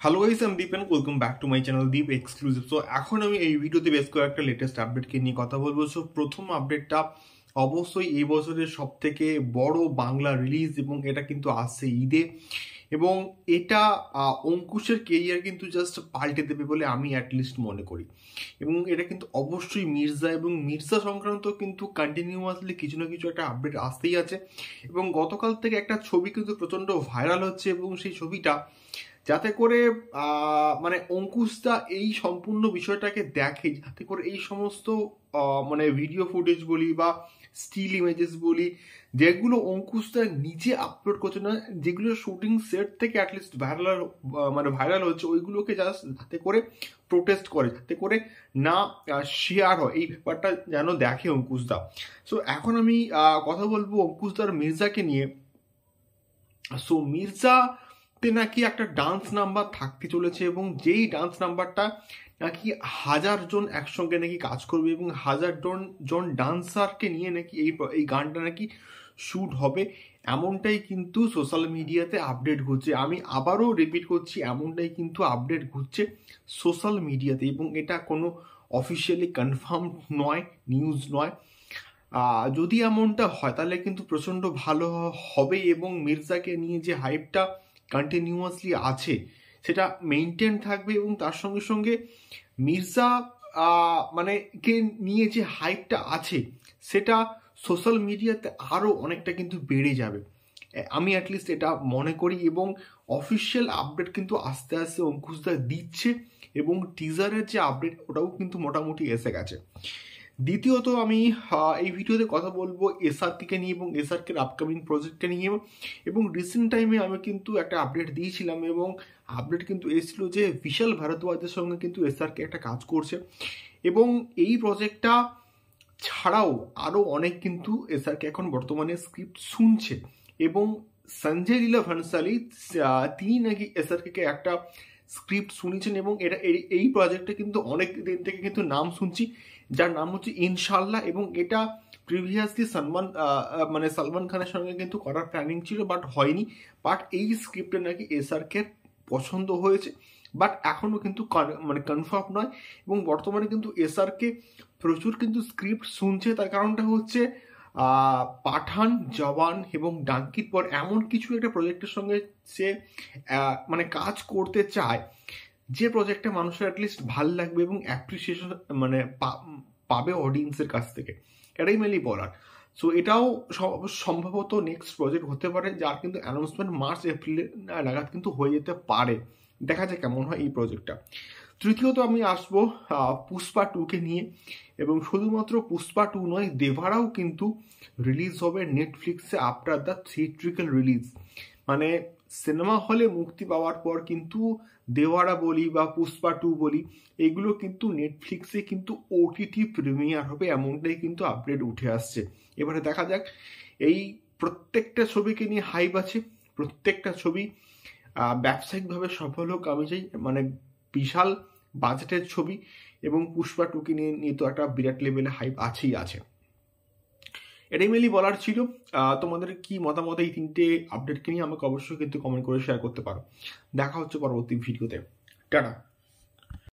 Hello guys, আমি Deep and welcome back to my channel Deep exclusive. So এখন আমি এই ভিডিওতে বেশ কয়েকটা লেটেস্ট আপডেটকে নিয়ে কথা বলবো। সো প্রথম আপডেটটা অবশ্যই এই বছরের সব থেকে বড় বাংলা রিলিজ, এবং এটা কিন্তু আসছে ঈদে, এবং এটা অঙ্কুশের কেরিয়ার কিন্তু জাস্ট পাল্টে দেবে বলে আমি অ্যাটলিস্ট মনে করি। এবং এটা কিন্তু অবশ্যই মির্জা এবং মির্জা সংক্রান্ত কিন্তু কন্টিনিউয়াসলি কিছু না কিছু একটা আপডেট আসতেই আছে। এবং গতকাল থেকে একটা ছবি কিন্তু প্রচণ্ড ভাইরাল হচ্ছে, এবং সেই ছবিটা যাতে করে মানে অঙ্কুশদা এই সম্পূর্ণ বিষয়টাকে দেখে, যাতে করে এই সমস্ত মানে ভিডিও ফুটেজ বলি বা স্টিল ইমেজেস বলি, যেগুলো অঙ্কুশদা নিজে আপলোড করছে না, যেগুলো শুটিং সেট থেকে অ্যাটলিস্ট ভাইরাল মানে ভাইরাল হচ্ছে, ওইগুলোকে জাস্ট যাতে করে প্রোটেস্ট করে, যাতে করে না শেয়ার হয়, এই ব্যাপারটা যেন দেখে অঙ্কুশদা। সো এখন আমি কথা বলবো অঙ্কুশদার মির্জাকে নিয়ে। সো মির্জাতে নাকি একটা ডান্স নাম্বার থাকতে চলেছে, এবং যেই ডান্স নাম্বারটা নাকি 1000 জন একসঙ্গে নাকি কাজ করবে, এবং 1000 জন ডান্সারকে নিয়ে নাকি এই গানটা নাকি শ্যুট হবে। এমনটাই কিন্তু সোশ্যাল মিডিয়াতে আপডেট ঘটছে। আমি আবারও রিপিট করছি, এমনটাই কিন্তু আপডেট ঘটছে সোশ্যাল মিডিয়াতে, এবং এটা কোনো অফিসিয়ালি কনফার্ম নয়, নিউজ নয়। যদি এমনটা হয় তাহলে কিন্তু প্রচণ্ড ভালো হবে, এবং মির্জাকে নিয়ে যে হাইপটা কন্টিনিউয়াসলি আছে সেটা মেনটেন থাকবে, এবং তার সঙ্গে সঙ্গে মির্জা মানে কে নিয়ে যে হাইপটা আছে সেটা সোশ্যাল মিডিয়াতে আরও অনেকটা কিন্তু বেড়ে যাবে, আমি অ্যাটলিস্ট এটা মনে করি। এবং অফিসিয়াল আপডেট কিন্তু আস্তে আস্তে অঙ্কুশদা দিচ্ছে, এবং টিজারের যে আপডেট ওটাও কিন্তু মোটামুটি এসে গেছে। দ্বিতীয়ত আমি এই ভিডিওতে কথা বলবো এসআরকে নিয়ে, এবং এসআরকের আপকামিং প্রজেক্টকে নিয়ে। এবং রিসেন্ট টাইমে আমি কিন্তু একটা আপডেট দিয়েছিলাম, এবং আপডেট কিন্তু এসেছিল যে বিশাল ভারদ্বাজের সঙ্গে কিন্তু এসআরকে একটা কাজ করছে, এবং এই প্রজেক্টটা ছাড়াও আরও অনেক কিন্তু এসআরকে এখন বর্তমানে স্ক্রিপ্ট শুনছে। এবং সঞ্জয় লীলা ভানসালি তিনি নাকি এসআরকে একটা স্ক্রিপ্ট শুনেছেন, এবং এটা এই প্রজেক্টে কিন্তু অনেক দিন থেকে কিন্তু নাম শুনছি, যার নাম হচ্ছে ইনশাল্লাহ। এবং এটা প্রিভিয়াসলি সালমান খানের সঙ্গে কিন্তু করার প্ল্যানিং ছিল, বাট হয়নি। বাট এই স্ক্রিপ্টে নাকি এসআরকে পছন্দ হয়েছে, বাট এখনও কিন্তু মানে কনফার্ম নয়। এবং বর্তমানে কিন্তু এসআরকে প্রচুর কিন্তু স্ক্রিপ্ট শুনছে, তার কারণটা হচ্ছে পাঠান, জওয়ান এবং ডাঙ্কির পর এমন কিছু একটা প্রজেক্টের সঙ্গে সে মানে কাজ করতে চায়, যে প্রজেক্টে মানুষের অ্যাটলিস্ট ভাল লাগবে এবং অ্যাপ্রিসিয়েশন মানে পাবে অডিয়েন্সের কাছ থেকে, এটাই মেনলি বলার। সো এটাও সম্ভবত নেক্সট প্রজেক্ট হতে পারে, যার কিন্তু অ্যানাউন্সমেন্ট মার্চ এপ্রিল নাগাদ কিন্তু হয়ে যেতে পারে। দেখা যায় কেমন হয় এই প্রজেক্টটা। তৃতীয়ত আমি আসবো পুষ্পা 2কে নিয়ে, এবং শুধুমাত্র পুষ্পা 2 নয়, দেভারাও কিন্তু রিলিজ হবে নেটফ্লিক্সে আফটার দ্য থিয়েট্রিক্যাল রিলিজ। মানে সিনেমা হলে মুক্তি পাওয়ার পর কিন্তু দেওয়ারা বলি বা পুষ্পা 2 বলি, এগুলো কিন্তু নেটফ্লিক্সে কিন্তু ওটিটি প্রিমিয়ার হবে, এমনটাই কিন্তু আপডেট উঠে আসছে। এবারে দেখা যাক, এই প্রত্যেকটা ছবিকে নিয়ে হাইপ আছে, প্রত্যেকটা ছবি ব্যবসায়িকভাবে সফল হোক আমি চাই, মানে বিশাল বাজেটের ছবি, এবং পুষ্পা 2কে নিয়ে তো একটা বিরাট লেভেলে হাইপ আছেই আছে। এটাই মেনলি বলার ছিল। তোমাদের কি মতামত এই তিনটে আপডেটকে নিয়ে আমাকে অবশ্যই কিন্তু কমেন্ট করে শেয়ার করতে পারো। দেখা হচ্ছে পরবর্তী ভিডিওতে। টাটা।